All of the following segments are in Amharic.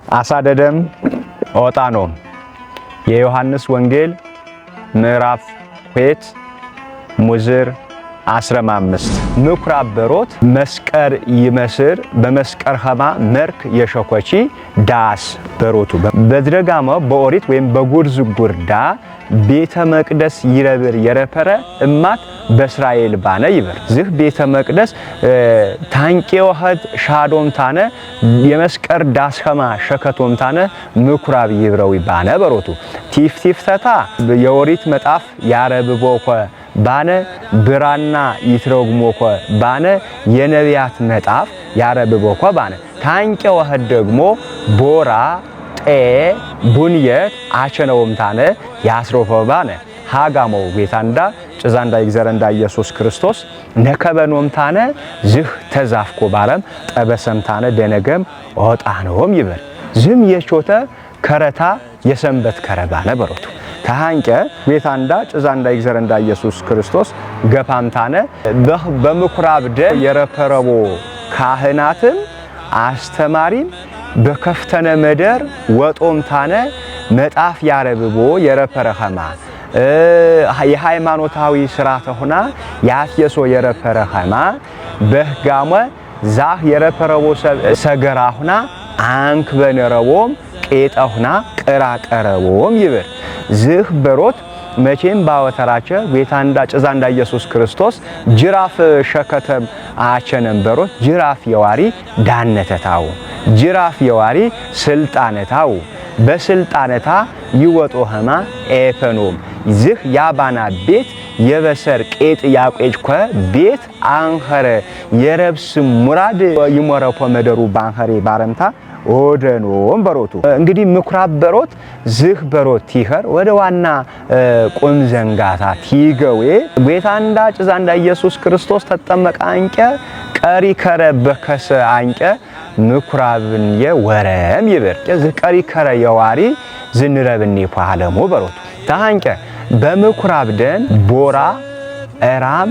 አሳደደም ወጣኖ የዮሐንስ ወንጌል ምዕራፍ 2 ሙዝር 15 ምኩራብ በሮት መስቀር ይመስር በመስቀር ኸማ መርክ የሸኮቺ ዳስ በሮቱ በድረጋማ በኦሪት ወይም በጉርዝ ጉርዳ ቤተ መቅደስ ይረብር የረፈረ እማት በእስራኤል ባነ ይበር ዝህ ቤተ መቅደስ ታንቄው ሀድ ሻዶም ታነ የመስቀር ዳስ ኸማ ሸከቶም ታነ ምኩራብ ይብረው ባነ በሮቱ ቲፍቲፍተታ የኦሪት መጣፍ ያረብቦኮ ባነ ብራና ይትረጉሞኮ ባነ የነቢያት መጣፍ ያረብቦኮ ባነ ታንቄው ሀድ ደግሞ ቦራ ቡንየት አቸነውም ታነ ያስሮፈ ባነ ሃጋሞ ቤታንዳ ጭዛንዳ ይግዘረንዳ ኢየሱስ ክርስቶስ ነከበኖም ታነ ዝህ ተዛፍኮ ባለም ጠበሰም ታነ ደነገም ወጣነውም ይበር ዝም የቾተ ከረታ የሰንበት ከረባነ በሮቱ ታንቀ ቤታንዳ ጭዛንዳ ይግዘረንዳ ኢየሱስ ክርስቶስ ገፋም ታነ በምኩራብ ደ የረፈረቦ ካህናትም አስተማሪም በከፍተነ መደር ወጦም ታነ መጣፍ ያረብቦ የረፈረ ኸማ የሃይማኖታዊ ስርዓት ሆና ያትየሶ የረፈረ ኸማ በህጋመ ዛህ የረፈረቦ ሰገራ ሆና አንክ በነረቦም ቄጣሁና ቀራቀረቦም ይብር ዝህ በሮት መቼም ባወተራቸ ቤታንዳ ጭዛንዳ ኢየሱስ ክርስቶስ ጅራፍ ሸከተም አቸነም በሮት ጅራፍ የዋሪ ዳነተታው ጅራፍ የዋሪ ስልጣነታው በስልጣነታ ይወጦ ኸማ ኤፈኖም ዝህ ያባና ቤት የበሰር ቄጥ ያቆጭኮ ቤት አንኸረ የረብስ ሙራድ ይሞረኮ መደሩ ባንኸሬ ባረምታ ወደኖም በሮቱ እንግዲህ ምኩራብ በሮት ዝህ በሮት ይኸር ወደ ዋና ቁም ዘንጋታ ቲገዌ ቤታንዳ ጭዛንዳ ኢየሱስ ክርስቶስ ተጠመቀ አንቀ ቀሪ ከረ በከሰ አንቀ ምኩራብን የወረም ይበር ዝህ ቀሪ ከረ የዋሪ ዝንረብኒ ፋለሙ በሮቱ ታንቀ በምኩራብ ደን ቦራ እራም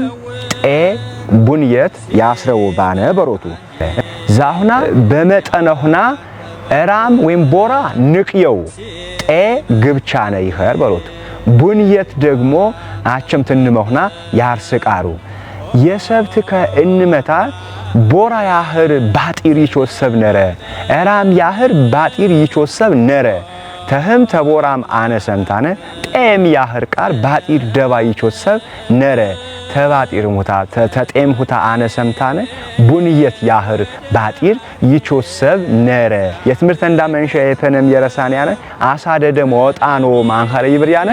ቡንየት ያስረው ባነ በሮቱ ዛሁና በመጠነሁና እራም ወይም ቦራ ንቅየው ግብቻነ ይኸር በሮቱ ቡንየት ደግሞ አቸም ትንመሁና ያርስቃሩ የሰብትከ እንመታ ቦራ ያህር ባጢር ይቾሰብ ነረ እራም ያህር ባጢር ይቾሰብ ነረ ተህም ተቦራም አነሰምታነ ጤም ያህር ቃር ባጢር ደባ ይቾሰብ ነረ ተባጢር ሙታ ተጤም ሁታ አነሰምታነ ቡንየት ያህር ባጢር ይቾሰብ ነረ የትምርት እንዳ መንሻ የፈነም የረሳንያነ አሳደደም ወጣኖ ማንኸረ ይብርያነ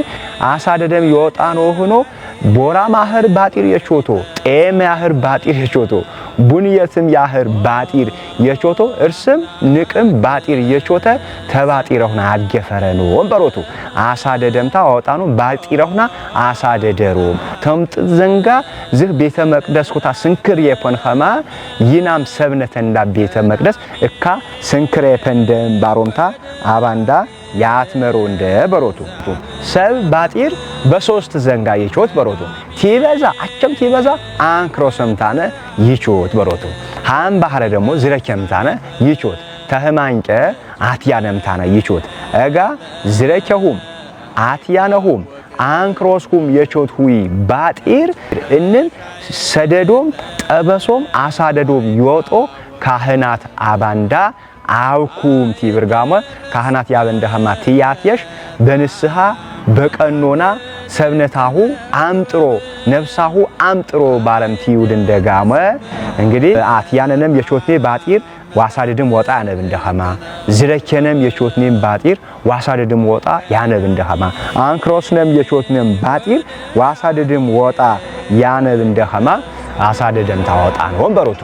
አሳደደም ይወጣኖ ሆኖ ቦራ ማህር ባጢር የቾቶ ጤም ያህር ባጢር የቾቶ ቡንየትም ያህር ባጢር የቾቶ እርስም ንቅም ባጢር የቾተ ተባጢረውና አገፈረ ነው ወንበሮቱ አሳደደምታ ወጣኖ ባጢረውና አሳደደሩ ተምጥ ዘንጋ ዝህ ቤተ መቅደስ ኩታ ስንክር የፈን ኸማ ይናም ሰብነተ እንዳ ቤተ መቅደስ እካ ስንክር የፈንደም ባሮምታ አባንዳ ያትመሮ እንደ በሮቱ ሰብ ባጢር በሶስት ዘንጋ ይቾት በሮቱ ቲበዛ አቸም ቲበዛ አንክሮ ሰምታነ ይቾት በሮቱ ሃም ባህረ ደግሞ ዝረከምታነ ይቾት ተህማንቀ አትያነምታነ ይቾት እጋ ዝረከሁም አትያነሁም አንክሮስኩም የቾት ሁይ ባጢር እንን ሰደዶም ጠበሶም አሳደዶም ይወጦ ካህናት አባንዳ አውኩም ቲብርጋመ ካህናት ያበንደ ኸማ ትያትየሽ በንስሃ በቀኖና ሰብነታሁ አምጥሮ ነፍሳሁ አምጥሮ ባረምቲ ውድ እንደጋመ እንግዲህ አትያነንም የቾትኔ ባጢር ዋሳደድም ወጣ ያነብ እንደኸማ ዝረከነም የቾትኔም ባጢር ዋሳደድም ወጣ ያነብ እንደኸማ አንክሮስነም የቾትኔም ባጢር ዋሳደድም ወጣ ያነብ እንደኸማ አሳደደም ታወጣ ነው በሮቱ